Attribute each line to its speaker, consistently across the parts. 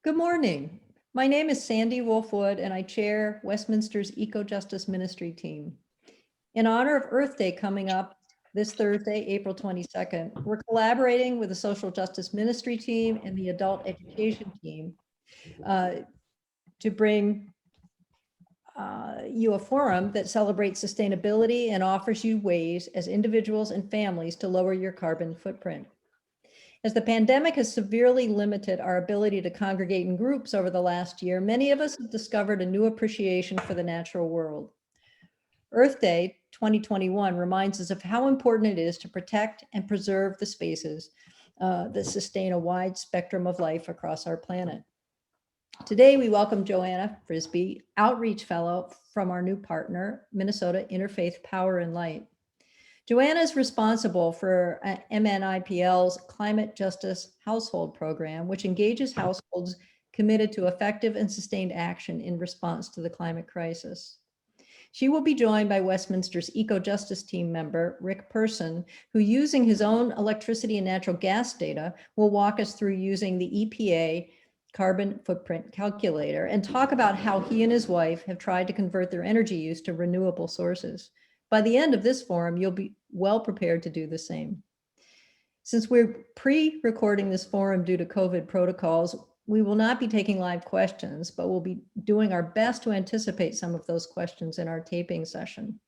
Speaker 1: Good morning. My name is Sandy Wolfwood, and I chair Westminster's Eco-Justice Ministry team. In honor of Earth Day coming up this Thursday, April 22nd, we're collaborating with the Social Justice Ministry team and the Adult Education team to bring you a forum that celebrates sustainability and offers you ways as individuals and families to lower your carbon footprint. As the pandemic has severely limited our ability to congregate in groups over the last year, many of us have discovered a new appreciation for the natural world. Earth Day 2021 reminds us of how important it is to protect and preserve the spaces that sustain a wide spectrum of life across our planet. Today, we welcome Johannah Frisby, Outreach Fellow from our new partner, Minnesota Interfaith Power and Light. Johannah is responsible for MNIPL's Climate Justice Household Program, which engages households committed to effective and sustained action in response to the climate crisis. She will be joined by Westminster's Eco-Justice team member, Rick Person, who, using his own electricity and natural gas data, will walk us through using the EPA carbon footprint calculator and talk about how he and his wife have tried to convert their energy use to renewable sources. By the end of this forum, you'll be well prepared to do the same. Since we're pre-recording this forum due to COVID protocols, we will not be taking live questions, but we'll be doing our best to anticipate some of those questions in our taping session.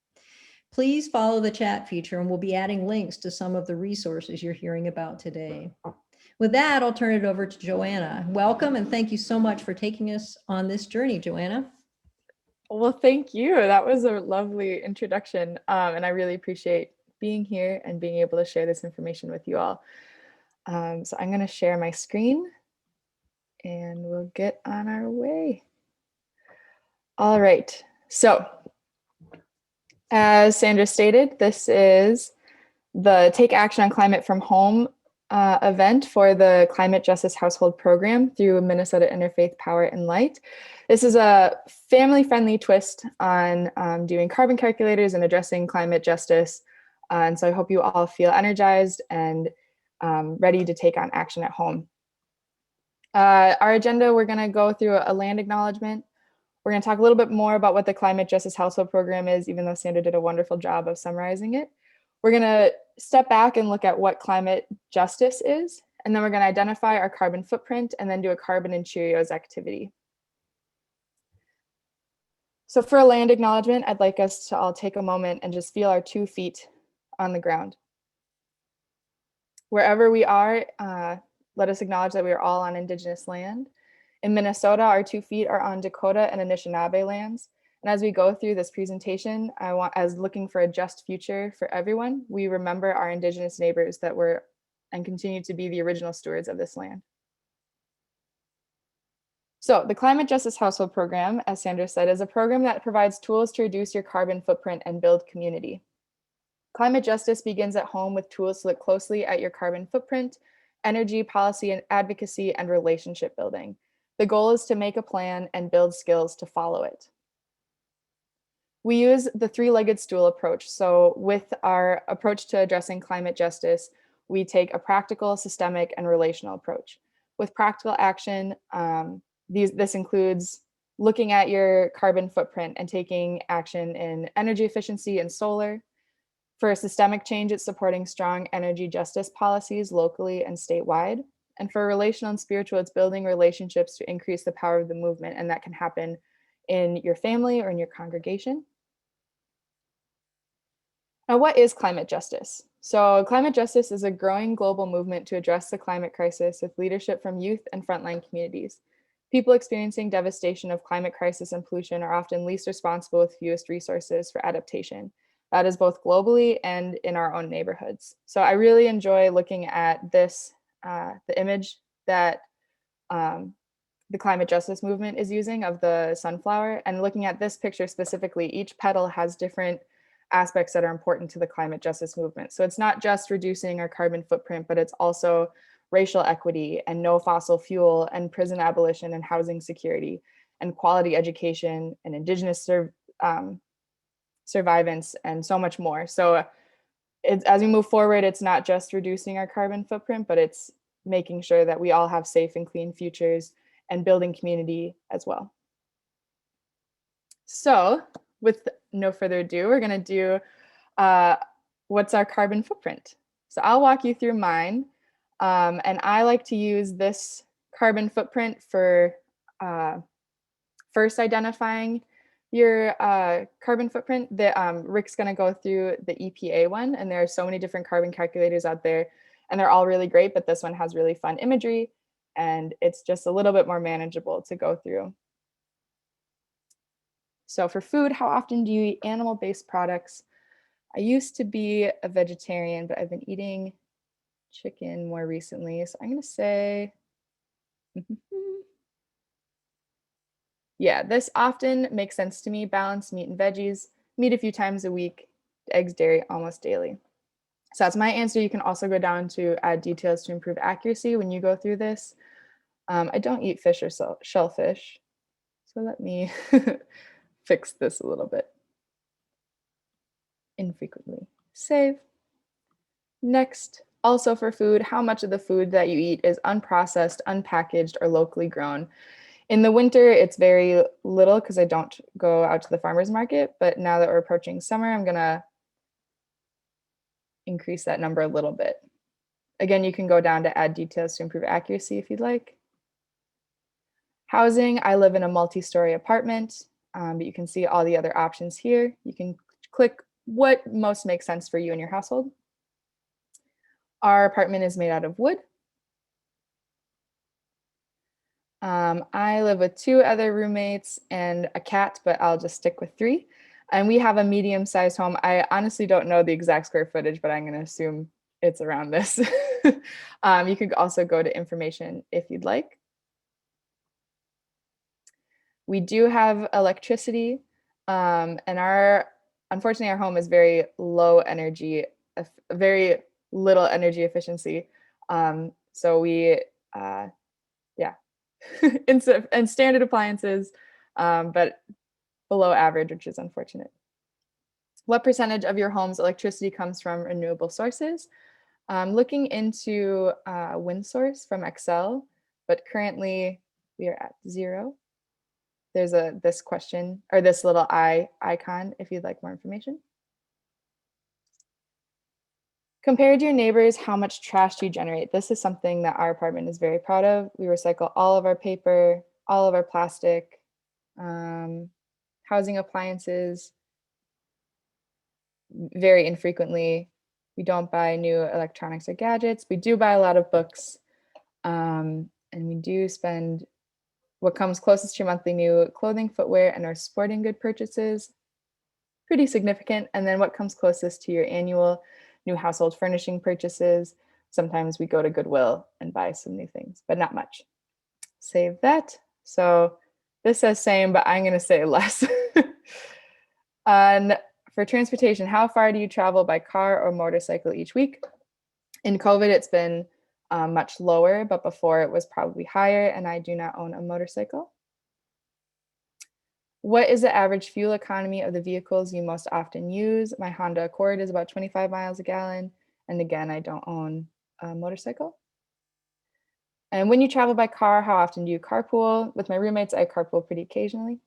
Speaker 1: Please follow the chat feature, and we'll be adding links to some of the resources you're hearing about today. With that, I'll turn it over to Johannah. Welcome, and thank you so much for taking us on this journey, Johannah.
Speaker 2: Well, thank you. That was a lovely introduction, and I really appreciate being here and being able to share this information with you all. So I'm going to share my screen, and we'll get on our way. All right. So, as Sandra stated, this is the Take Action on Climate from Home event for the Climate Justice Household Program through Minnesota Interfaith Power and Light. This is a family-friendly twist on doing carbon calculators and addressing climate justice. And so I hope you all feel energized and ready to take on action at home. Our agenda, we're going to go through a land acknowledgement. We're going to talk a little bit more about what the Climate Justice Household Program is, even though Sandra did a wonderful job of summarizing it. We're going to step back and look at what climate justice is, and then we're going to identify our carbon footprint and then do a carbon and Cheerios activity. So for a land acknowledgement, I'd like us to all take a moment and just feel our 2 feet on the ground. Wherever we are, let us acknowledge that we are all on Indigenous land. In Minnesota, our 2 feet are on Dakota and Anishinaabe lands. And as we go through this presentation, as looking for a just future for everyone, we remember our Indigenous neighbors that were and continue to be the original stewards of this land. So the Climate Justice Household Program, as Sandra said, is a program that provides tools to reduce your carbon footprint and build community. Climate justice begins at home with tools to look closely at your carbon footprint, energy, policy, and advocacy, and relationship building. The goal is to make a plan and build skills to follow it. We use the 3-legged stool approach. So with our approach to addressing climate justice, we take a practical, systemic, and relational approach. With practical action, this includes looking at your carbon footprint and taking action in energy efficiency and solar. For systemic change, it's supporting strong energy justice policies locally and statewide. And for relational and spiritual, it's building relationships to increase the power of the movement, and that can happen in your family or in your congregation. Now, what is climate justice? So climate justice is a growing global movement to address the climate crisis with leadership from youth and frontline communities. People experiencing devastation of climate crisis and pollution are often least responsible with fewest resources for adaptation. That is both globally and in our own neighborhoods. So I really enjoy looking at this, the image that the climate justice movement is using of the sunflower, and looking at this picture specifically. Each petal has different aspects that are important to the climate justice movement. So it's not just reducing our carbon footprint, but it's also racial equity and no fossil fuel and prison abolition and housing security and quality education and Indigenous survivance and so much more. So as we move forward, it's not just reducing our carbon footprint, but it's making sure that we all have safe and clean futures and building community as well. So with no further ado, we're going to do what's our carbon footprint. So I'll walk you through mine. And I like to use this carbon footprint for first identifying your carbon footprint. Rick's going to go through the EPA one, and there are so many different carbon calculators out there, and they're all really great, but this one has really fun imagery, and it's just a little bit more manageable to go through. So for food, how often do you eat animal-based products? I used to be a vegetarian, but I've been eating chicken more recently. So I'm going to say, yeah, this often makes sense to me. Balanced meat and veggies, meat a few times a week, eggs, dairy almost daily. So that's my answer. You can also go down to add details to improve accuracy when you go through this. I don't eat fish or shellfish. So let me fix this a little bit. Infrequently. Save. Next, also for food, how much of the food that you eat is unprocessed, unpackaged, or locally grown? In the winter, it's very little because I don't go out to the farmer's market, but now that we're approaching summer, I'm gonna increase that number a little bit. Again, you can go down to add details to improve accuracy if you'd like. Housing, I live in a multi-story apartment, but you can see all the other options here. You can click what most makes sense for you and your household. Our apartment is made out of wood. I live with 2 other roommates and a cat, but I'll just stick with 3. And we have a medium-sized home. I honestly don't know the exact square footage, but I'm going to assume it's around this. You could also go to information if you'd like. We do have electricity, and unfortunately our home is very low energy, very little energy efficiency. So we, yeah, and standard appliances, but below average, which is unfortunate. What percentage of your home's electricity comes from renewable sources? Looking into wind source from Excel, but currently we are at 0. There's this question or this little icon if you'd like more information. Compared to your neighbors, how much trash do you generate? This is something that our apartment is very proud of. We recycle all of our paper, all of our plastic, housing appliances very infrequently. We don't buy new electronics or gadgets. We do buy a lot of books, and we do spend what comes closest to your monthly new clothing, footwear, and our sporting good purchases. Pretty significant. And then what comes closest to your annual new household furnishing purchases. Sometimes we go to Goodwill and buy some new things, but not much. Save that. So this says same, but I'm going to say less. And for transportation, how far do you travel by car or motorcycle each week? In COVID, it's been much lower, but before it was probably higher, and I do not own a motorcycle. What is the average fuel economy of the vehicles you most often use? My Honda Accord is about 25 miles a gallon. And again, I don't own a motorcycle. And when you travel by car, how often do you carpool? With my roommates, I carpool pretty occasionally.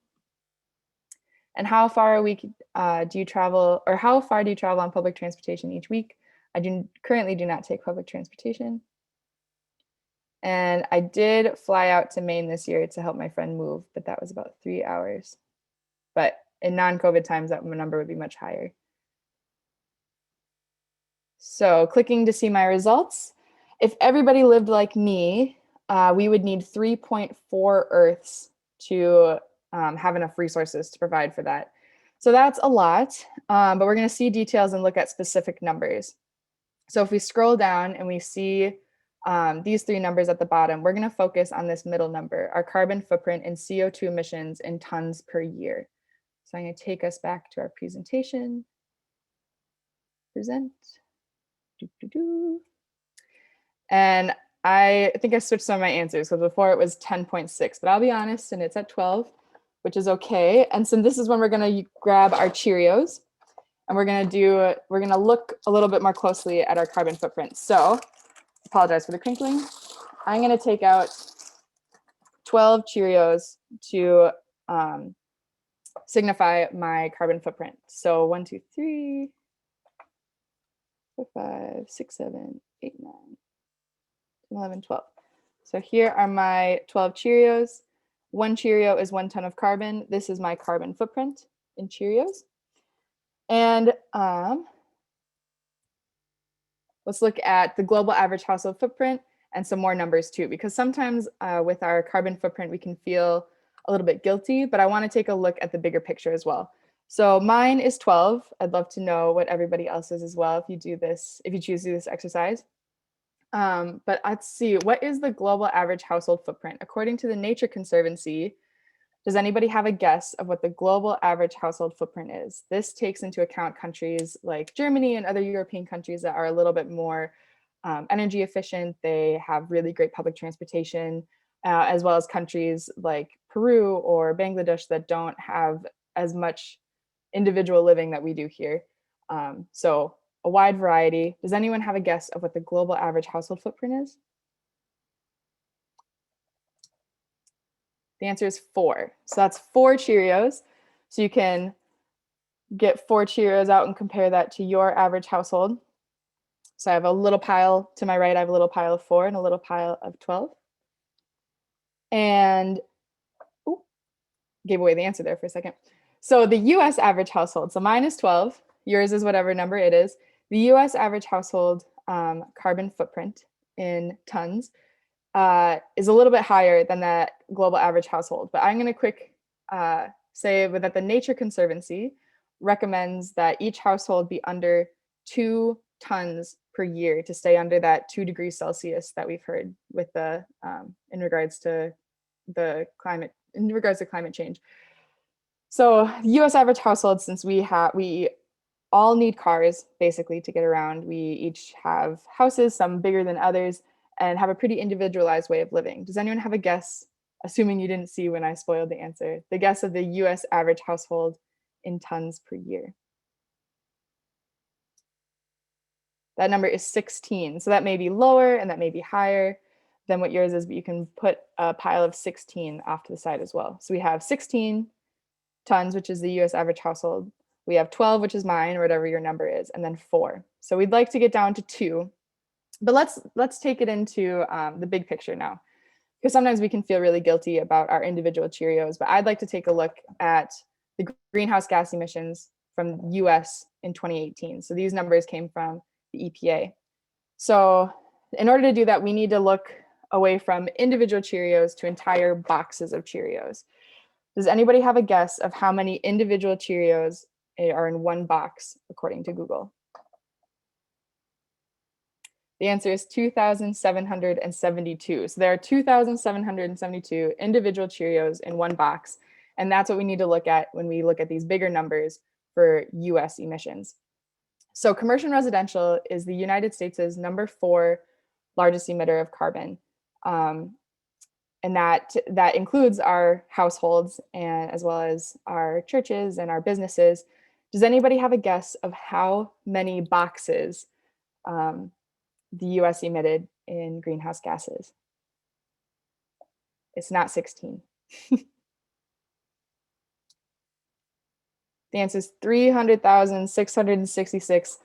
Speaker 2: And how far do you travel, or how far do you travel on public transportation each week? I currently do not take public transportation. And I did fly out to Maine this year to help my friend move, but that was about 3 hours. But in non-COVID times, that number would be much higher. So clicking to see my results. If everybody lived like me, we would need 3.4 Earths to have enough resources to provide for that. So that's a lot, but we're going to see details and look at specific numbers. So if we scroll down and we see these 3 numbers at the bottom, we're going to focus on this middle number, our carbon footprint and CO2 emissions in tons per year. So I'm going to take us back to our presentation. Present. And I think I switched some of my answers because before it was 10.6, but I'll be honest, and it's at 12, which is okay. And so this is when we're going to grab our Cheerios, and we're going to look a little bit more closely at our carbon footprint. So apologize for the crinkling. I'm going to take out 12 Cheerios to signify my carbon footprint. So 1, 2, 3, 4, 5, 6, 7, 8, 9, 10, 11, 12. So here are my 12 Cheerios. 1 Cheerio is 1 ton of carbon. This is my carbon footprint in Cheerios. And let's look at the global average household footprint and some more numbers too, because sometimes with our carbon footprint, we can feel a little bit guilty, but I want to take a look at the bigger picture as well. So mine is 12. I'd love to know what everybody else is as well if you do this, if you choose to do this exercise. But let's see, what is the global average household footprint? According to the Nature Conservancy, does anybody have a guess of what the global average household footprint is? This takes into account countries like Germany and other European countries that are a little bit more energy efficient. They have really great public transportation, as well as countries like Peru or Bangladesh that don't have as much individual living that we do here. So a wide variety. Does anyone have a guess of what the global average household footprint is? The answer is 4. So that's 4 Cheerios. So you can get 4 Cheerios out and compare that to your average household. So I have a little pile to my right, I have a little pile of 4 and a little pile of 12. And gave away the answer there for a second. So the US average household, so mine is 12, yours is whatever number it is. The US average household carbon footprint in tons is a little bit higher than that global average household. But I'm going to quick say that the Nature Conservancy recommends that each household be under 2 tons per year to stay under that 2 degrees Celsius that we've heard with the in regards to climate change. So US average household, since we all need cars basically to get around, we each have houses, some bigger than others, and have a pretty individualized way of living. Does anyone have a guess, assuming you didn't see when I spoiled the answer, the guess of the US average household in tons per year? That number is 16. So that may be lower and that may be higher than what yours is, but you can put a pile of 16 off to the side as well. So we have 16 tons, which is the US average household. We have 12, which is mine, or whatever your number is, and then 4. So we'd like to get down to 2. But let's take it into the big picture now, because sometimes we can feel really guilty about our individual Cheerios. But I'd like to take a look at the greenhouse gas emissions from the US in 2018. So these numbers came from the EPA. So in order to do that, we need to look away from individual Cheerios to entire boxes of Cheerios. Does anybody have a guess of how many individual Cheerios are in one box, according to Google? The answer is 2,772. So there are 2,772 individual Cheerios in one box. And that's what we need to look at when we look at these bigger numbers for US emissions. So commercial and residential is the United States' number 4 largest emitter of carbon. And that includes our households and as well as our churches and our businesses. Does anybody have a guess of how many boxes the US emitted in greenhouse gases? It's not 16. The answer is 300,666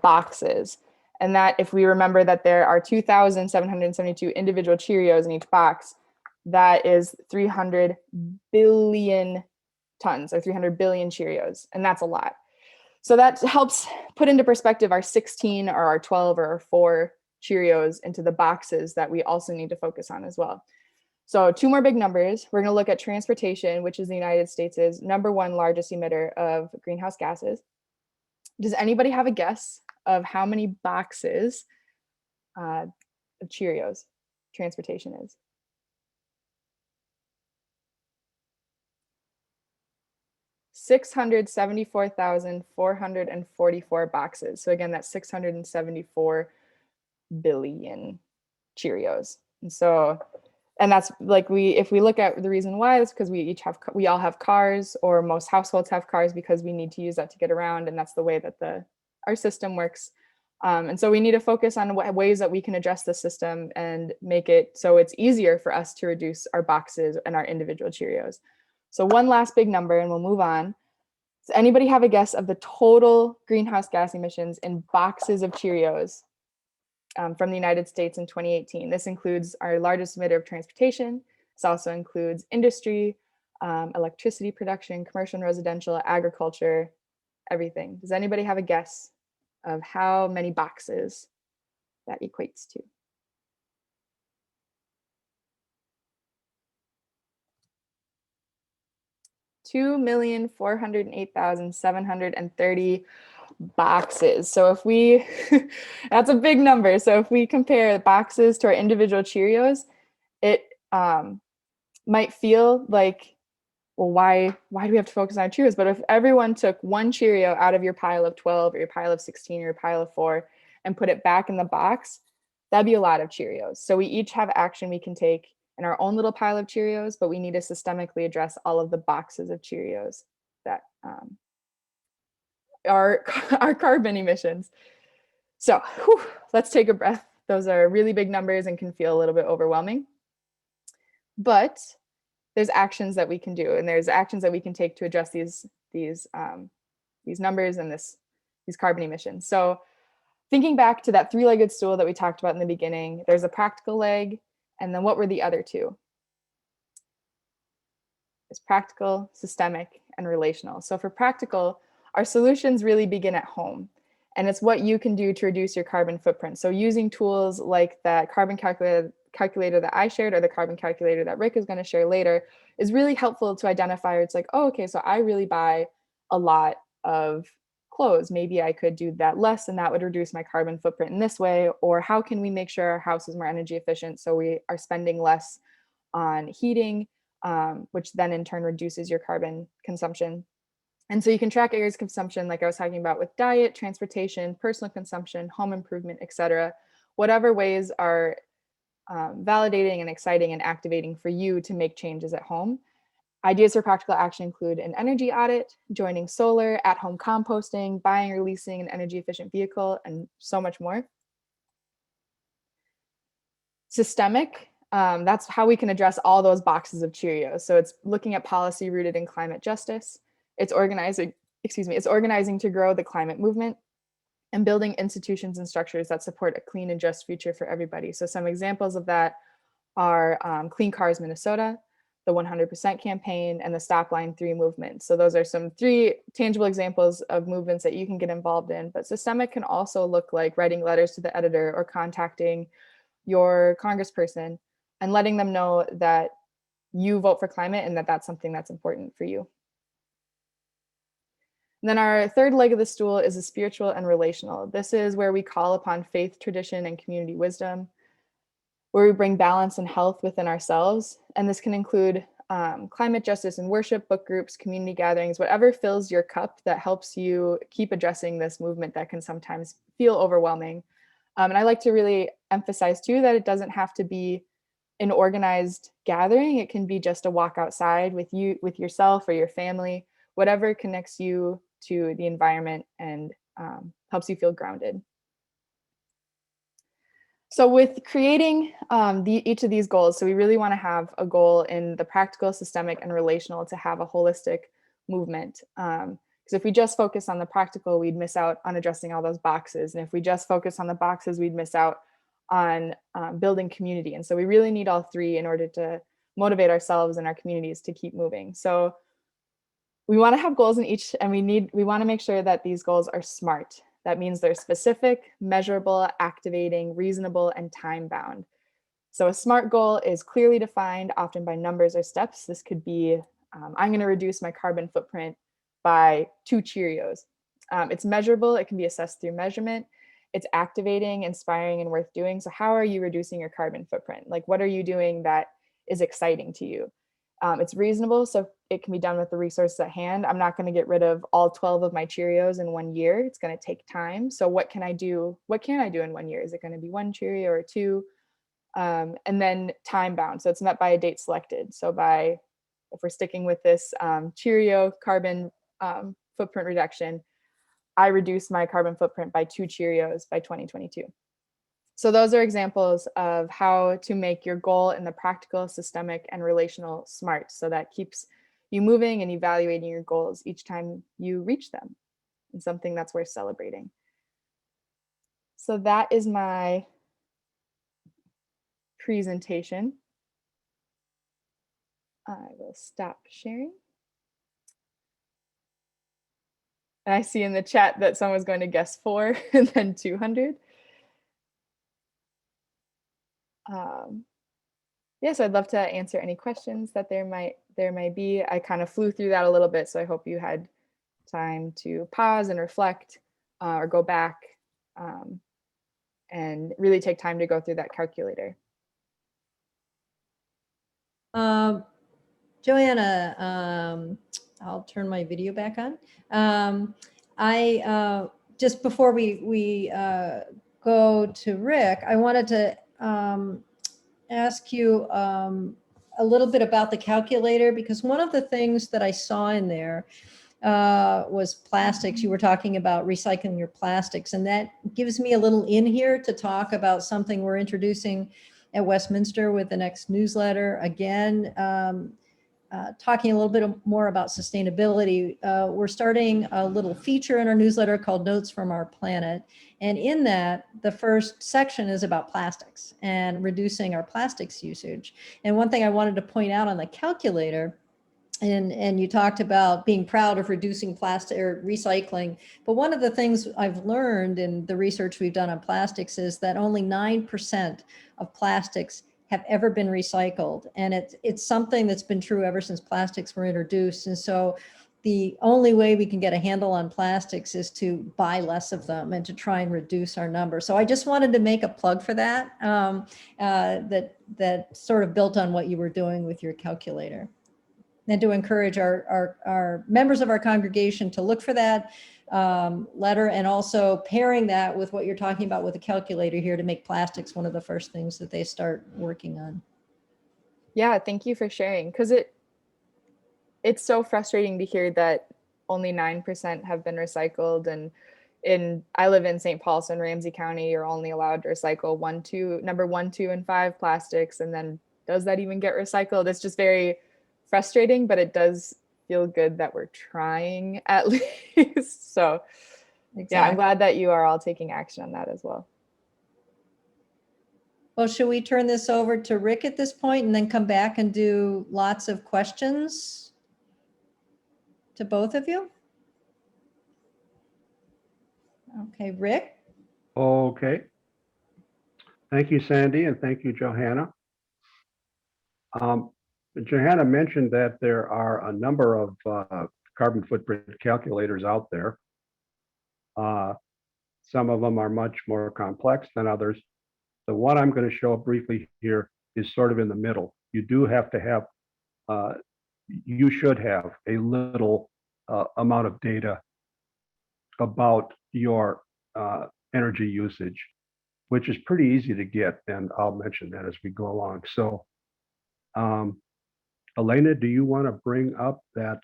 Speaker 2: boxes. And that, if we remember that there are 2,772 individual Cheerios in each box, that is 300 billion tons or 300 billion Cheerios. And that's a lot. So that helps put into perspective our 16 or our 12 or our 4 Cheerios into the boxes that we also need to focus on as well. So 2 more big numbers. We're going to look at transportation, which is the United States' number 1 largest emitter of greenhouse gases. Does anybody have a guess of how many boxes of Cheerios transportation is? $674,444 boxes. So again, that's 674 billion Cheerios. And that's like if we look at the reason why, it's because we all have cars, or most households have cars because we need to use that to get around, and that's the way that our system works. And so we need to focus on ways that we can address the system and make it so it's easier for us to reduce our boxes and our individual Cheerios. So one last big number and we'll move on. Does anybody have a guess of the total greenhouse gas emissions in boxes of Cheerios from the United States in 2018? This includes our largest emitter of transportation. This also includes industry, electricity production, commercial and residential, agriculture, everything. Does anybody have a guess of how many boxes that equates to? $2,408,730 boxes. So if we, that's a big number. So if we compare the boxes to our individual Cheerios, it might feel like, well, why do we have to focus on Cheerios? But if everyone took one Cheerio out of your pile of 12 or your pile of 16 or your pile of 4 and put it back in the box, that'd be a lot of Cheerios. So we each have action we can take in our own little pile of Cheerios, but we need to systemically address all of the boxes of Cheerios that are our carbon emissions. So let's take a breath. Those are really big numbers and can feel a little bit overwhelming. But there's actions that we can do, and there's actions that we can take to address these numbers and these carbon emissions. So thinking back to that three-legged stool that we talked about in the beginning, there's a practical leg, and then what were the other two? It's practical, systemic, and relational. So for practical, our solutions really begin at home, and it's what you can do to reduce your carbon footprint. So using tools like that carbon calculator that I shared, or the carbon calculator that Rick is going to share later, is really helpful to identify. It's like, oh, okay, so I really buy a lot of clothes. Maybe I could do that less, and that would reduce my carbon footprint in this way. Or how can we make sure our house is more energy efficient so we are spending less on heating, which then in turn reduces your carbon consumption. And so you can track areas of consumption, like I was talking about with diet, transportation, personal consumption, home improvement, etc. Whatever ways are validating and exciting and activating for you to make changes at home. Ideas for practical action include an energy audit, joining solar, at-home composting, buying or leasing an energy efficient vehicle, and so much more. Systemic, that's how we can address all those boxes of Cheerios. So it's looking at policy rooted in climate justice. It's organizing to grow the climate movement and building institutions and structures that support a clean and just future for everybody. So some examples of that are Clean Cars Minnesota, the 100% campaign, and the Stop Line 3 movement. So those are some 3 tangible examples of movements that you can get involved in. But systemic can also look like writing letters to the editor or contacting your congressperson and letting them know that you vote for climate and that that's something that's important for you. And then our third leg of the stool is the spiritual and relational. This is where we call upon faith, tradition, and community wisdom, where we bring balance and health within ourselves. And this can include climate justice and worship, book groups, community gatherings, whatever fills your cup that helps you keep addressing this movement that can sometimes feel overwhelming. And I like to really emphasize too that it doesn't have to be an organized gathering. It can be just a walk outside with yourself or your family, whatever connects you to the environment and helps you feel grounded. So with creating each of these goals, so we really want to have a goal in the practical, systemic, and relational to have a holistic movement. Because if we just focus on the practical, we'd miss out on addressing all those boxes. And if we just focus on the boxes, we'd miss out on building community. And so we really need all 3 in order to motivate ourselves and our communities to keep moving. So we want to have goals in each, and we want to make sure that these goals are SMART. That means they're specific, measurable, activating, reasonable, and time-bound. So a SMART goal is clearly defined, often by numbers or steps. This could be, I'm going to reduce my carbon footprint by 2 Cheerios. It's measurable. It can be assessed through measurement. It's activating, inspiring, and worth doing. So how are you reducing your carbon footprint? Like, what are you doing that is exciting to you? It's reasonable, so it can be done with the resources at hand. I'm not going to get rid of all 12 of my Cheerios in 1 year. It's going to take time. So what can I do? What can I do in 1 year? Is it going to be 1 Cheerio or 2? And then time bound. So it's met by a date selected. So if we're sticking with this Cheerio carbon footprint reduction, I reduced my carbon footprint by 2 Cheerios by 2022. So those are examples of how to make your goal in the practical, systemic, and relational smart. So that keeps you moving and evaluating your goals each time you reach them. And something that's worth celebrating. So that is my presentation. I will stop sharing. And I see in the chat that someone's going to guess 4 and then 200. Yes, I'd love to answer any questions that there might be. I kind of flew through that a little bit, so I hope you had time to pause and reflect or go back and really take time to go through that calculator.
Speaker 1: Johanna, I'll turn my video back on. Just before we go to Rick, I wanted to ask you a little bit about the calculator, because one of the things that I saw in there was plastics. You were talking about recycling your plastics, and that gives me a little in here to talk about something we're introducing at Westminster with the next newsletter. Again, talking a little bit more about sustainability. We're starting a little feature in our newsletter called Notes from Our Planet. And in that, the first section is about plastics and reducing our plastics usage. And one thing I wanted to point out on the calculator, and you talked about being proud of reducing plastic or recycling. But one of the things I've learned in the research we've done on plastics is that only 9% of plastics have ever been recycled. And it's something that's been true ever since plastics were introduced. And so the only way we can get a handle on plastics is to buy less of them and to try and reduce our number. So I just wanted to make a plug for that, that sort of built on what you were doing with your calculator. And to encourage our members of our congregation to look for that letter, and also pairing that with what you're talking about with the calculator here to make plastics one of the first things that they start working on.
Speaker 2: Yeah, thank you for sharing, because it's so frustrating to hear that only 9% have been recycled. And I live in St. Paul, so in Ramsey County, you're only allowed to recycle number 1, 2, and 5 plastics. And then does that even get recycled? It's just very frustrating, but it does feel good that we're trying at least. So exactly. Yeah, I'm glad that you are all taking action on that as well.
Speaker 1: Well, should we turn this over to Rick at this point and then come back and do lots of questions to both of you? Okay, Rick?
Speaker 3: Okay. Thank you, Sandy, and thank you, Johanna. Johanna mentioned that there are a number of carbon footprint calculators out there. Some of them are much more complex than others. The one I'm going to show briefly here is sort of in the middle. You do have to have, you should have a little amount of data about your energy usage, which is pretty easy to get, and I'll mention that as we go along. So, Elena, do you want to bring up that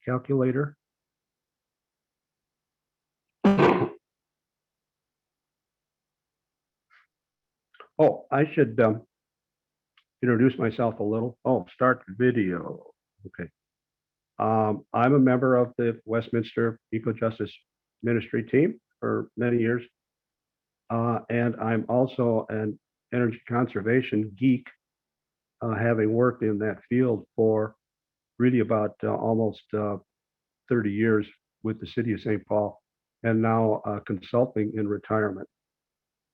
Speaker 3: calculator? Oh, I should introduce myself a little. Oh, start video. Okay. I'm a member of the Westminster Eco-Justice Ministry team for many years. And I'm also an energy conservation geek, having worked in that field for really about almost 30 years with the city of St. Paul, and now consulting in retirement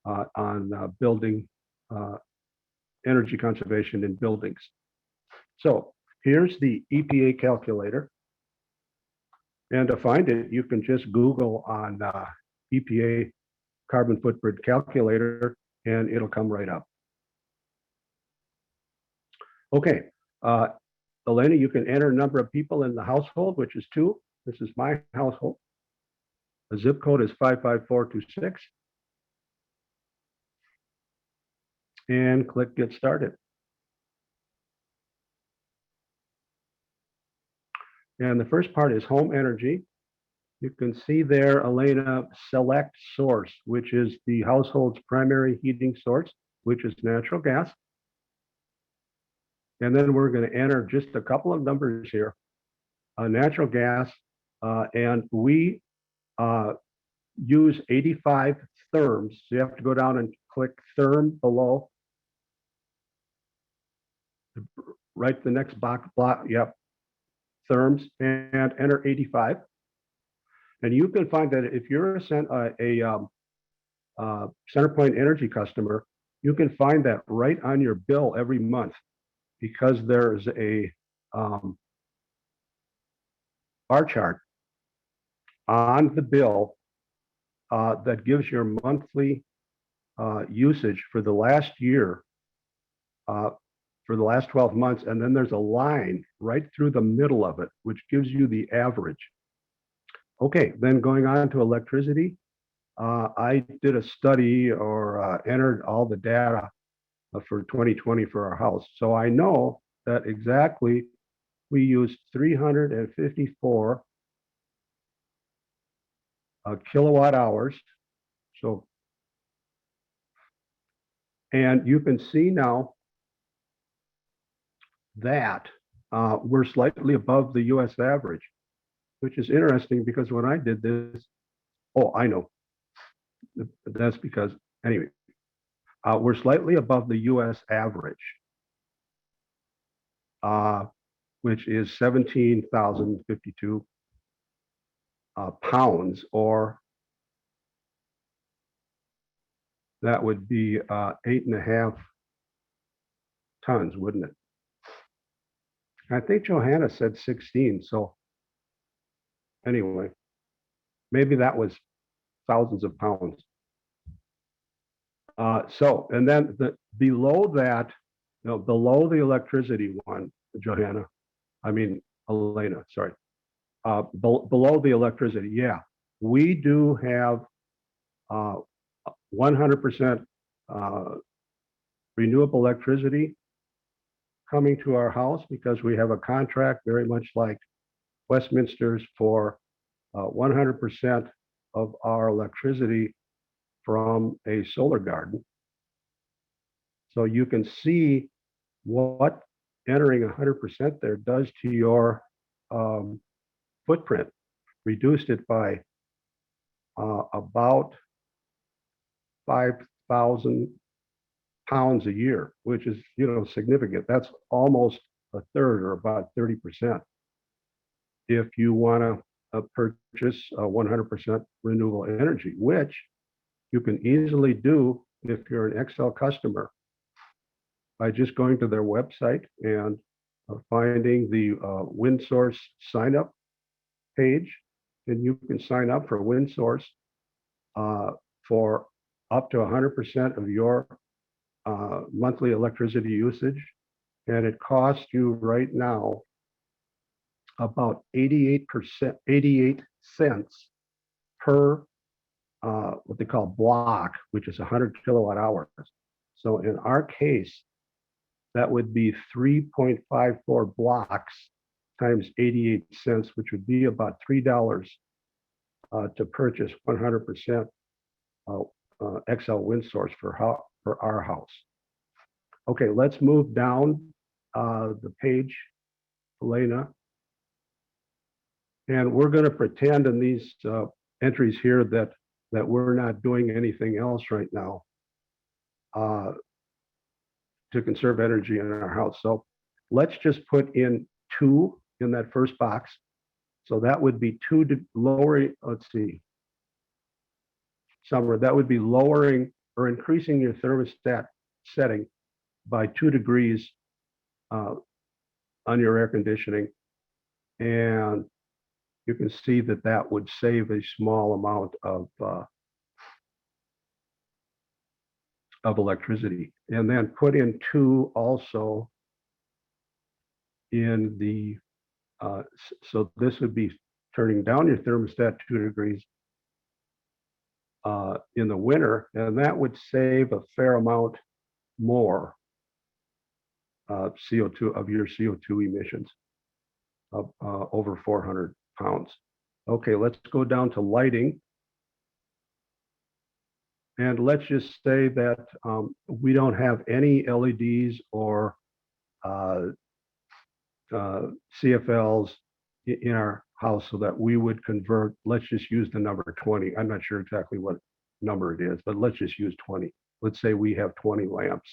Speaker 3: on building energy conservation in buildings. So here's the EPA calculator. And to find it, you can just Google on EPA carbon footprint calculator, and it'll come right up. Okay, Elena, you can enter number of people in the household, which is 2. This is my household. The zip code is 55426. And click Get Started. And the first part is home energy. You can see there, Elena, select source, which is the household's primary heating source, which is natural gas. And then we're going to enter just a couple of numbers here. Natural gas, and we use 85 therms. So you have to go down and click therm below. Right, the next block, yep, therms, and enter 85. And you can find that if you're a CenterPoint Energy customer, you can find that right on your bill every month, because there's a bar chart on the bill that gives your monthly usage for the last year, for the last 12 months. And then there's a line right through the middle of it, which gives you the average. Okay, then going on to electricity. I did a study or entered all the data for 2020 for our house. So I know that exactly we used 354 kilowatt hours. So, and you can see now that we're slightly above the US average, which is interesting because when I did this, oh, I know. That's because, anyway, we're slightly above the US average, which is 17,052 pounds, or that would be 8.5 tons, wouldn't it? I think Johannah said 16. So anyway, maybe that was thousands of pounds. So, and then below that, below the electricity one, Johannah, I mean, Elena, sorry. Below the electricity, yeah, we do have 100% renewable electricity coming to our house, because we have a contract very much like Westminster's for 100% of our electricity from a solar garden. So you can see what entering 100% there does to your footprint. Reduced it by about 5,000 pounds a year, which is, significant. That's almost a third, or about 30%. If you want to purchase 100% renewable energy, which you can easily do if you're an Excel customer by just going to their website and finding the WindSource sign up page. And you can sign up for WindSource for up to 100% of your monthly electricity usage. And it costs you right now about 88 cents per what they call block, which is 100 kilowatt hours. So in our case, that would be 3.54 blocks times 88 cents, which would be about $3 to purchase 100% XL WindSource for our house. Okay, let's move down the page, Elena. And we're going to pretend in these entries here that we're not doing anything else right now to conserve energy in our house. So let's just put in 2 in that first box. So that would be 2 to lowering, let's see, Summer, that would be lowering or increasing your thermostat setting by 2 degrees on your air conditioning. And you can see that that would save a small amount of electricity. And then put in 2 also in the, so this would be turning down your thermostat 2 degrees in the winter, and that would save a fair amount more CO2 of your CO2 emissions of over 400 pounds. Okay, let's go down to lighting. And let's just say that we don't have any LEDs or CFLs in our house, so that we would convert, let's just use the number 20. I'm not sure exactly what number it is, but let's just use 20. Let's say we have 20 lamps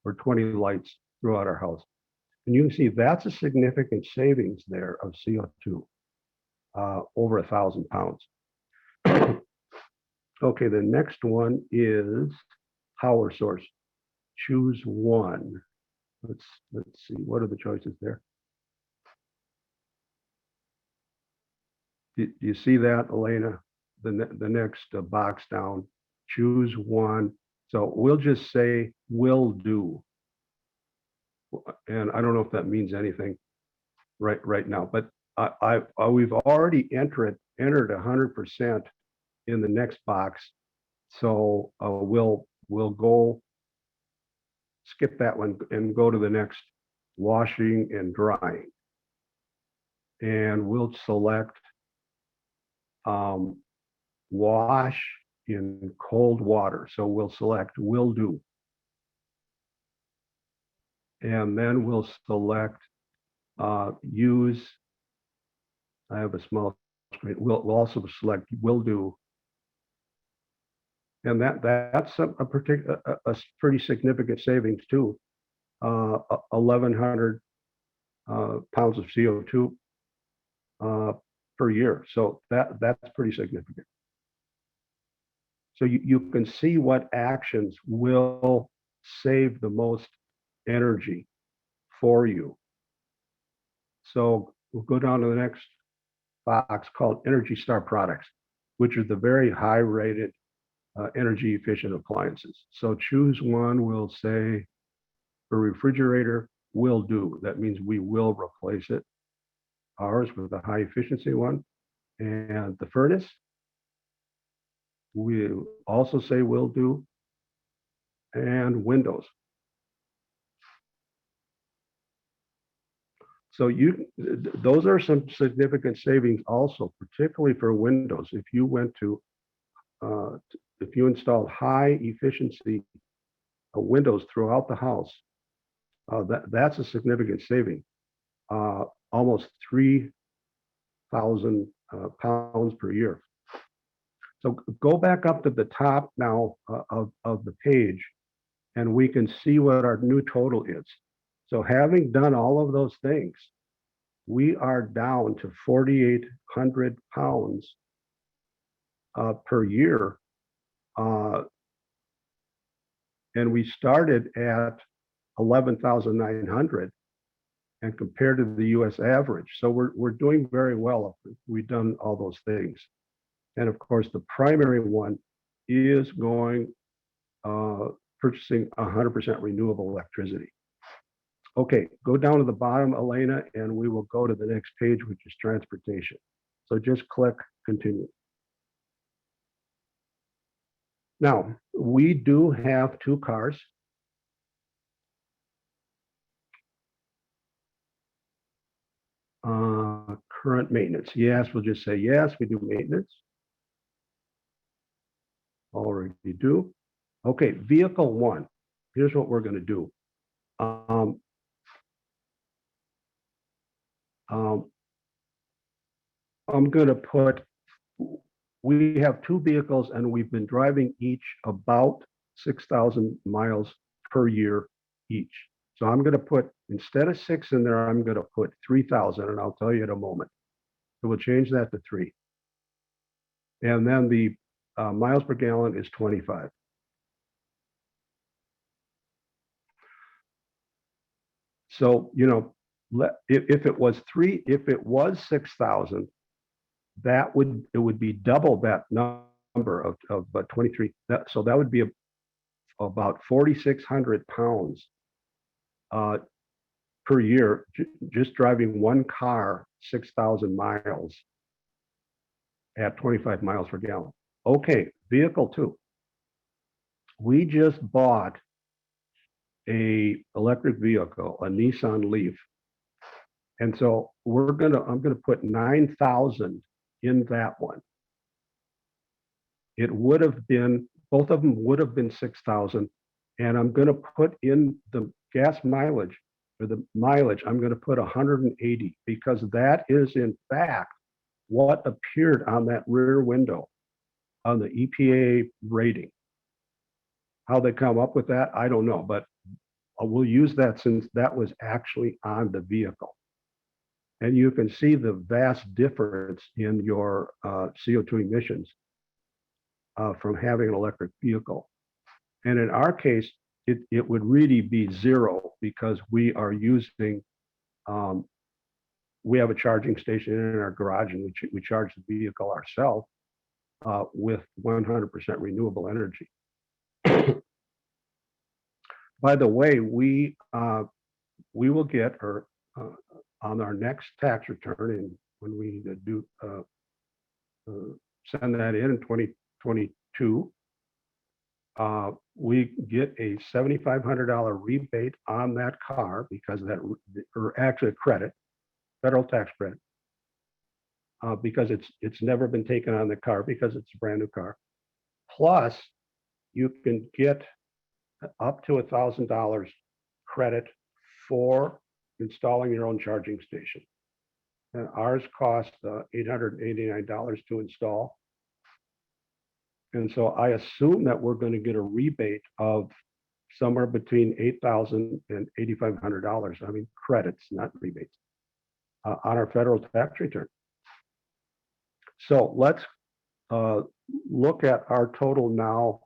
Speaker 3: or 20 lights throughout our house. And you can see that's a significant savings there of CO2, over 1,000 pounds. Okay, the next one is power source. Choose one. Let's see, what are the choices there? Do you see that, Elena? The next box down, choose one. So we'll just say will do. And I don't know if that means anything right now, but we've already entered 100% in the next box. So we'll go skip that one and go to the next, washing and drying. And we'll select wash in cold water. So we'll select will do. And then we'll select use. I have a small screen. We'll also select will do. And that's a pretty significant savings too. 1,100 pounds of CO2 per year. So that's pretty significant. So you can see what actions will save the most energy for you. So we'll go down to the next box called Energy Star products, which are the very high rated energy efficient appliances. So choose one. We'll say for refrigerator, will do. That means we will replace it. Ours with a high efficiency one. And the furnace, we also say will do. And windows. So those are some significant savings also, particularly for windows. If you went to, if you installed high efficiency windows throughout the house, that's a significant saving, almost 3,000 pounds per year. So go back up to the top now of the page, and we can see what our new total is. So having done all of those things, we are down to 4,800 pounds per year. And we started at 11,900 and compared to the US average. So we're doing very well. We've done all those things. And of course, the primary one is purchasing 100% renewable electricity. Okay, go down to the bottom, Elena, and we will go to the next page, which is transportation. So just click continue. Now, we do have 2 cars. Current maintenance. Yes, we'll just say yes, we do maintenance. Already do. Okay, vehicle 1. Here's what we're going to do. I'm going to put, we have 2 vehicles and we've been driving each about 6,000 miles per year each. So I'm going to put, instead of 6 in there, I'm going to put 3,000, and I'll tell you in a moment. So we'll change that to 3. And then the miles per gallon is 25. So, you know, if it was 6,000, it would be double that number of 23. So that would be about 4,600 pounds per year, just driving one car 6,000 miles at 25 miles per gallon. Okay, vehicle 2. We just bought a electric vehicle, a Nissan Leaf. And so I'm gonna put 9,000 in that one. It would have been, both of them would have been 6,000. And I'm going to put in the gas mileage, or the mileage, I'm going to put 180, because that is in fact what appeared on that rear window on the EPA rating. How they come up with that, I don't know, but we'll use that since that was actually on the vehicle. And you can see the vast difference in your CO2 emissions from having an electric vehicle. And in our case, it would really be zero, because we are using, we have a charging station in our garage, and we charge the vehicle ourselves with 100% renewable energy. By the way, we will get on our next tax return, and when we do send that in 2022, we get a $7,500 rebate on that car, because of that, or actually a credit, federal tax credit, because it's never been taken on the car because it's a brand new car. Plus, you can get up to $1,000 credit for installing your own charging station. And ours cost $889 to install. And so I assume that we're going to get a rebate of somewhere between $8,000 and $8,500. I mean, credits, not rebates, on our federal tax return. So let's look at our total now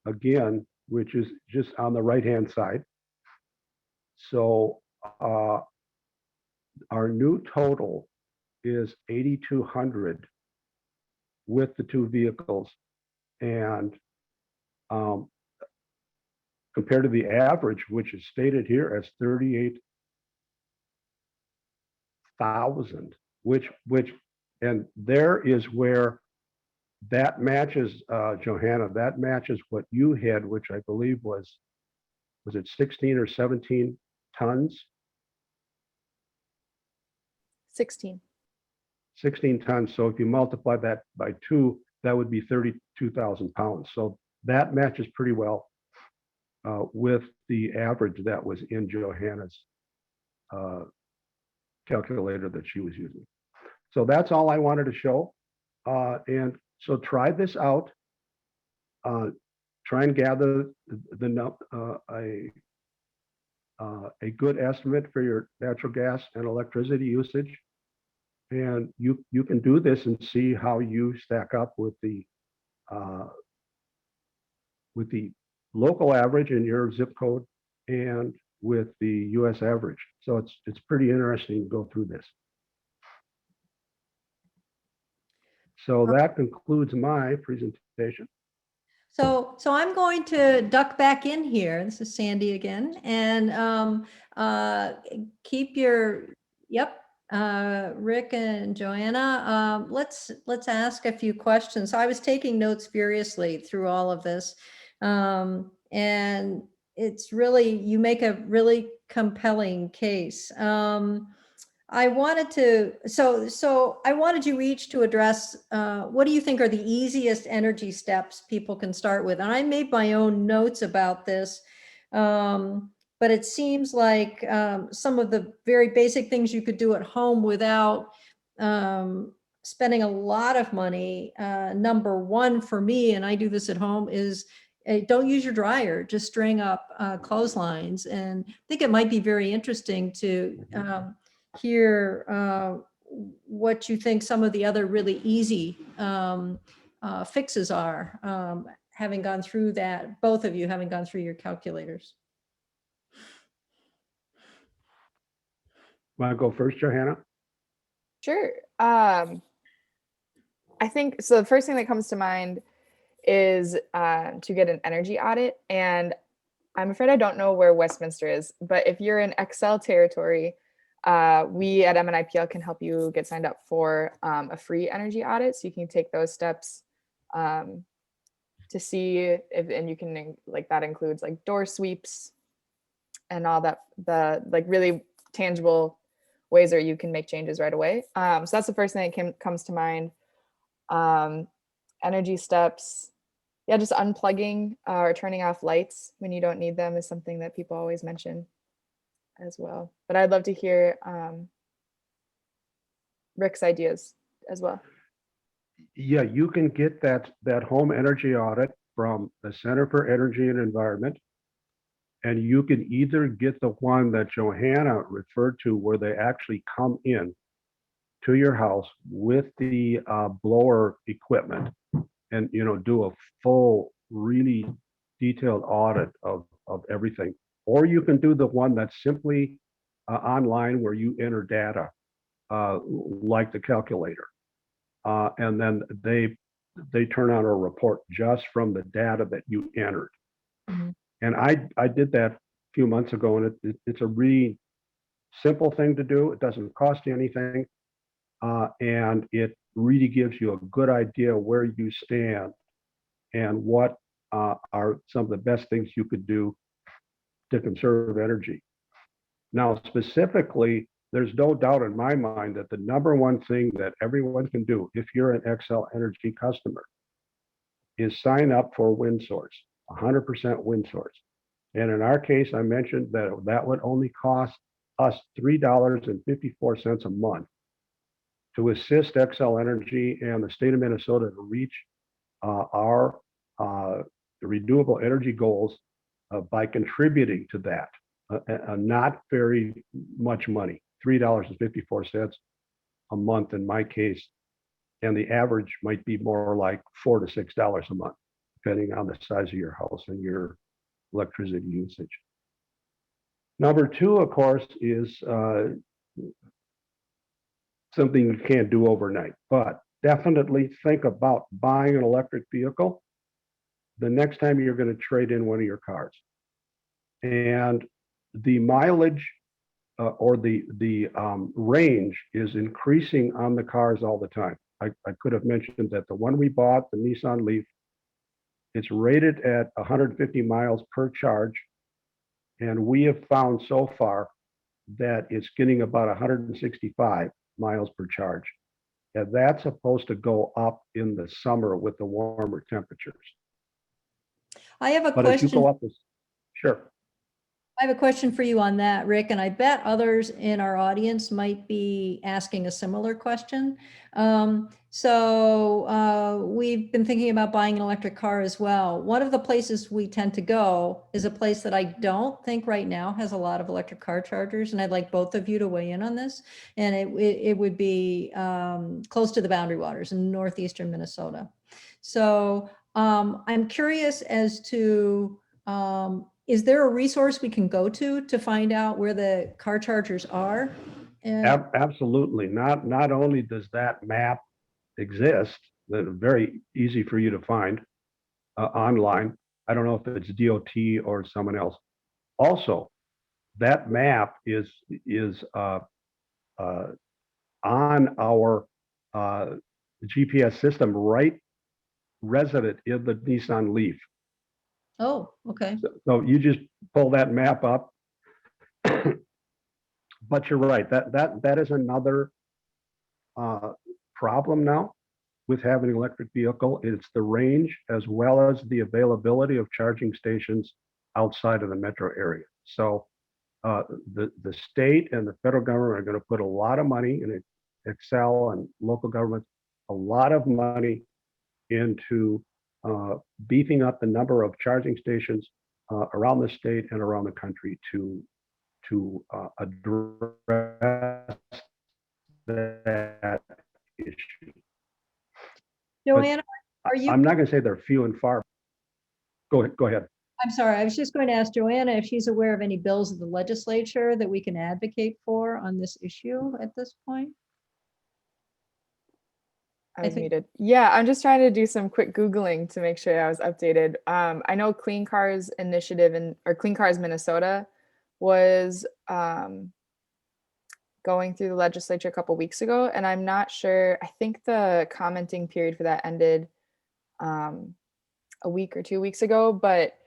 Speaker 3: again, which is just on the right-hand side. So our new total is 8,200 with the two vehicles. And compared to the average, which is stated here as 38,000, which, and there is where that matches, Johannah, that matches what you had, which I believe was it 16 or 17 tons?
Speaker 2: 16.
Speaker 3: 16 tons. So if you multiply that by 2, that would be 32,000 pounds. So that matches pretty well with the average that was in Johannah's calculator that she was using. So that's all I wanted to show. And so try this out. Try and gather a good estimate for your natural gas and electricity usage. And you can do this and see how you stack up with the local average in your zip code and with the US average. So it's pretty interesting to go through this. So that concludes my presentation.
Speaker 1: So I'm going to duck back in here. This is Sandy again, and keep your, yep, Rick and Johannah, let's ask a few questions. So I was taking notes furiously through all of this, and it's really, you make a really compelling case. I wanted to, so I wanted you each to address, what do you think are the easiest energy steps people can start with? And I made my own notes about this, but it seems like some of the very basic things you could do at home without spending a lot of money. Number one for me, and I do this at home, is don't use your dryer, just string up clotheslines. And I think it might be very interesting to hear what you think some of the other really easy fixes are, having gone through that, both of you having gone through your calculators.
Speaker 3: Want to go first, Johannah?
Speaker 2: Sure. I think, so the first thing that comes to mind is to get an energy audit. And I'm afraid I don't know where Westminster is, but if you're in Excel territory, we at MNIPL can help you get signed up for a free energy audit. So you can take those steps to see if, and you can, like, that includes like door sweeps and all that, the like really tangible ways that you can make changes right away. So that's the first thing that comes to mind. Energy steps. Yeah, just unplugging or turning off lights when you don't need them is something that people always mention as well. But I'd love to hear Rick's ideas as well.
Speaker 3: Yeah, you can get that home energy audit from the Center for Energy and Environment. And you can either get the one that Johannah referred to, where they actually come in to your house with the blower equipment and, you know, do a full, really detailed audit of everything. Or you can do the one that's simply online, where you enter data like the calculator. And then they turn out a report just from the data that you entered.
Speaker 2: Mhm.
Speaker 3: And I did that a few months ago, and it's a really simple thing to do. It doesn't cost you anything, and it really gives you a good idea where you stand and what are some of the best things you could do to conserve energy. Now, specifically, there's no doubt in my mind that the number one thing that everyone can do if you're an Xcel Energy customer is sign up for WindSource, 100% WindSource. And in our case, I mentioned that that would only cost us $3.54 a month to assist Xcel Energy and the state of Minnesota to reach our renewable energy goals by contributing to that. Not very much money, $3.54 a month in my case, and the average might be more like $4 to $6 a month, depending on the size of your house and your electricity usage. Number two, of course, is something you can't do overnight, but definitely think about buying an electric vehicle the next time you're going to trade in one of your cars. And the mileage or the range is increasing on the cars all the time. I could have mentioned that the one we bought, the Nissan Leaf, it's rated at 150 miles per charge. And we have found so far that it's getting about 165 miles per charge. And that's supposed to go up in the summer with the warmer temperatures.
Speaker 1: I have a
Speaker 3: But as you
Speaker 1: question.
Speaker 3: go up this, sure.
Speaker 1: I have a question for you on that, Rick, and I bet others in our audience might be asking a similar question. We've been thinking about buying an electric car as well. One of the places we tend to go is a place that I don't think right now has a lot of electric car chargers, and I'd like both of you to weigh in on this. And it would be close to the Boundary Waters in northeastern Minnesota. So I'm curious as to is there a resource we can go to find out where the car chargers are?
Speaker 3: Absolutely. Not only does that map exist, that very easy for you to find online. I don't know if it's DOT or someone else. Also, that map is on our GPS system, right resident in the Nissan Leaf.
Speaker 1: Oh, okay.
Speaker 3: So you just pull that map up. But you're right, that is another problem now with having an electric vehicle. It's the range as well as the availability of charging stations outside of the metro area. So the state and the federal government are going to put a lot of money in Xcel and local governments, a lot of money into beefing up the number of charging stations around the state and around the country to address that issue.
Speaker 1: Joanna, are you?
Speaker 3: I'm not going to say they're few and far. Go ahead.
Speaker 1: I'm sorry, I was just going to ask Joanna if she's aware of any bills of the legislature that we can advocate for on this issue at this point.
Speaker 2: I was muted. Yeah, I'm just trying to do some quick Googling to make sure I was updated. I know Clean Cars Initiative or Clean Cars Minnesota was going through the legislature a couple weeks ago, and I'm not sure. I think the commenting period for that ended a week or 2 weeks ago, but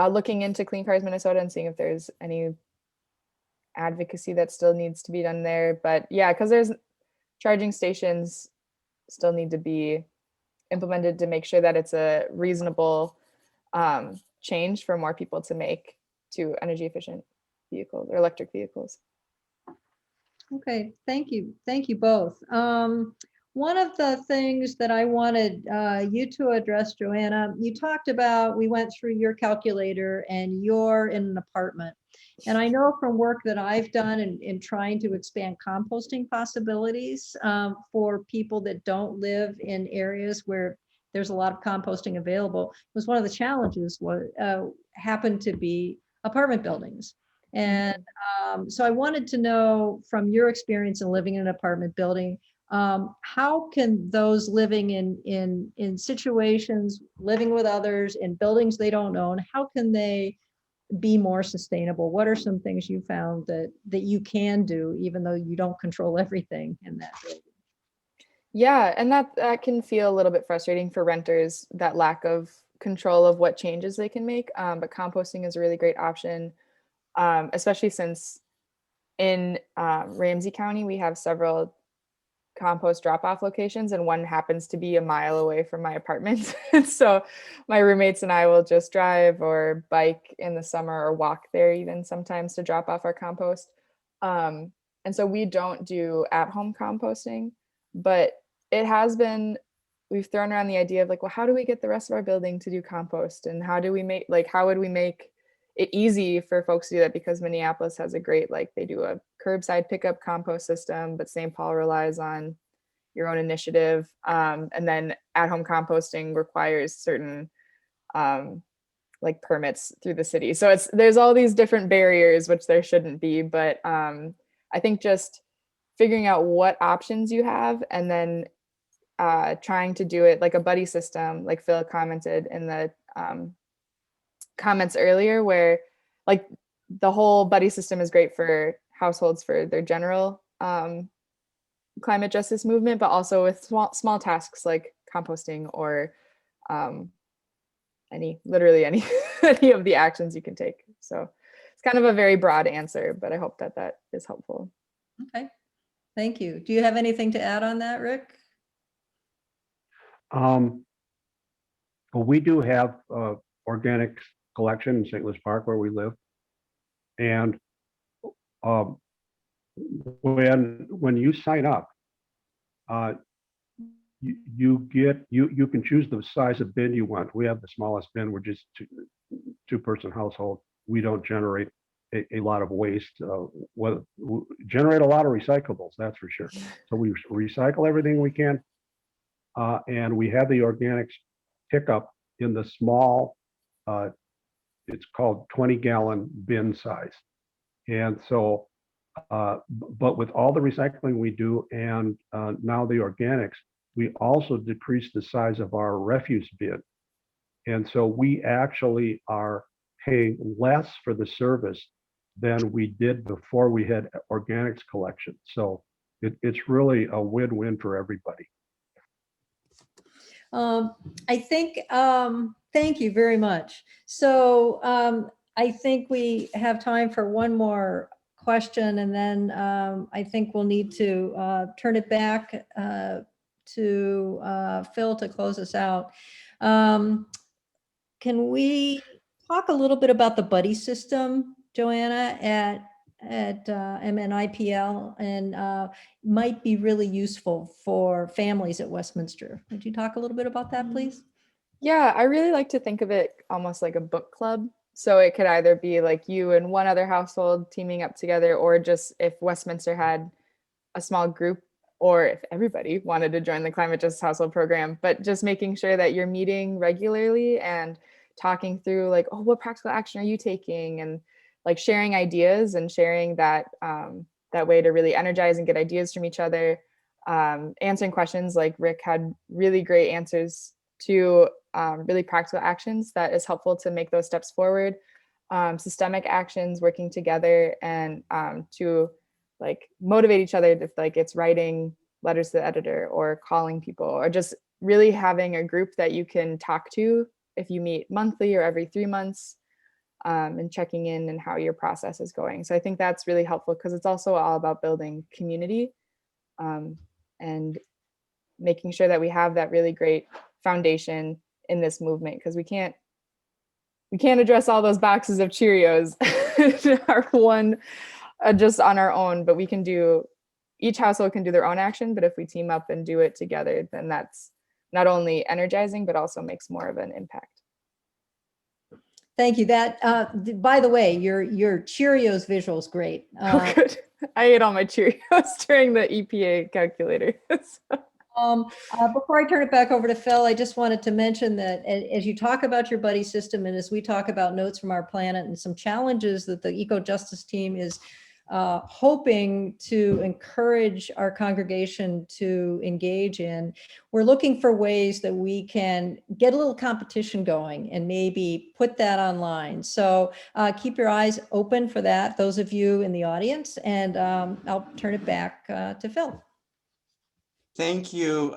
Speaker 2: looking into Clean Cars Minnesota and seeing if there's any advocacy that still needs to be done there. But yeah, because there's charging stations still need to be implemented to make sure that it's a reasonable change for more people to make to energy efficient vehicles or electric vehicles.
Speaker 1: Okay, thank you. Thank you both. One of the things that I wanted you to address, Johanna, you talked about, we went through your calculator and you're in an apartment. And I know from work that I've done in trying to expand composting possibilities for people that don't live in areas where there's a lot of composting available, was one of the challenges was happened to be apartment buildings. And so I wanted to know from your experience in living in an apartment building, how can those living in situations, living with others in buildings they don't own, how can they be more sustainable? What are some things you found that you can do, even though you don't control everything in that building?
Speaker 2: Yeah, and that can feel a little bit frustrating for renters, that lack of control of what changes they can make. But composting is a really great option, especially since in Ramsey County, we have several compost drop-off locations, and one happens to be a mile away from my apartment. So my roommates and I will just drive or bike in the summer or walk there even sometimes to drop off our compost. And so we don't do at-home composting, but it has been, we've thrown around the idea of like, well, how do we get the rest of our building to do compost? And how do we make, like, how would we make it easy for folks to do that? Because Minneapolis has a great, like, they do a curbside pickup compost system, but St. Paul relies on your own initiative. And then at-home composting requires certain like permits through the city. So there's all these different barriers, which there shouldn't be, but I think just figuring out what options you have and then trying to do it like a buddy system, like Phil commented in the comments earlier, where like the whole buddy system is great for households for their general climate justice movement, but also with small tasks like composting or literally any any of the actions you can take. So it's kind of a very broad answer, but I hope that is helpful.
Speaker 1: Okay, thank you. Do you have anything to add on that, Rick?
Speaker 3: Well, we do have organics collection in St. Louis Park where we live, and when you sign up, you can choose the size of bin you want. We have the smallest bin. We're just two-person household. We don't generate a lot of waste. We generate a lot of recyclables, that's for sure. So we recycle everything we can, and we have the organics pickup in the small. It's called 20-gallon bin size, and so. But with all the recycling we do and now the organics, we also decrease the size of our refuse bin. And so we actually are paying less for the service than we did before we had organics collection. So it's really a win-win for everybody.
Speaker 1: I think, thank you very much. So I think we have time for one more question, and then I think we'll need to turn it back to Phil to close us out. Can we talk a little bit about the buddy system, Johanna, at MNIPL, and might be really useful for families at Westminster? Would you talk a little bit about that, please?
Speaker 2: Yeah, I really like to think of it almost like a book club. So it could either be like you and one other household teaming up together, or just if Westminster had a small group, or if everybody wanted to join the Climate Justice Household Program, but just making sure that you're meeting regularly and talking through like, oh, what practical action are you taking? And like sharing ideas and sharing that that way to really energize and get ideas from each other. Answering questions, like Rick had really great answers to really practical actions that is helpful to make those steps forward. Systemic actions, working together, and to like motivate each other, if like it's writing letters to the editor or calling people, or just really having a group that you can talk to if you meet monthly or every 3 months, and checking in and how your process is going. So I think that's really helpful because it's also all about building community and making sure that we have that really great foundation in this movement, because we can't address all those boxes of Cheerios just on our own, but each household can do their own action. But if we team up and do it together, then that's not only energizing, but also makes more of an impact.
Speaker 1: Thank you. That, by the way, your Cheerios visual is great.
Speaker 2: Oh, good. I ate all my Cheerios during the EPA calculator.
Speaker 1: Before I turn it back over to Phil, I just wanted to mention that as you talk about your buddy system and as we talk about Notes from Our Planet and some challenges that the eco-justice team is hoping to encourage our congregation to engage in, we're looking for ways that we can get a little competition going and maybe put that online. So keep your eyes open for that, those of you in the audience, and I'll turn it back to Phil.
Speaker 4: Thank you,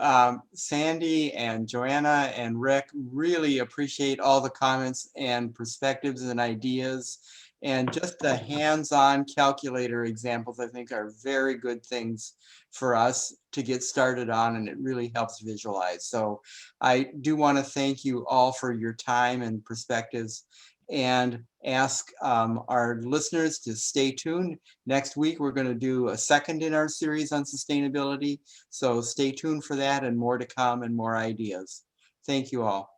Speaker 4: Sandy and Joanna and Rick. Really appreciate all the comments and perspectives and ideas. And just the hands-on calculator examples, I think, are very good things for us to get started on, and it really helps visualize. So I do want to thank you all for your time and perspectives, and ask our listeners to stay tuned. Next week, we're going to do a second in our series on sustainability. So stay tuned for that, and more to come and more ideas. Thank you all.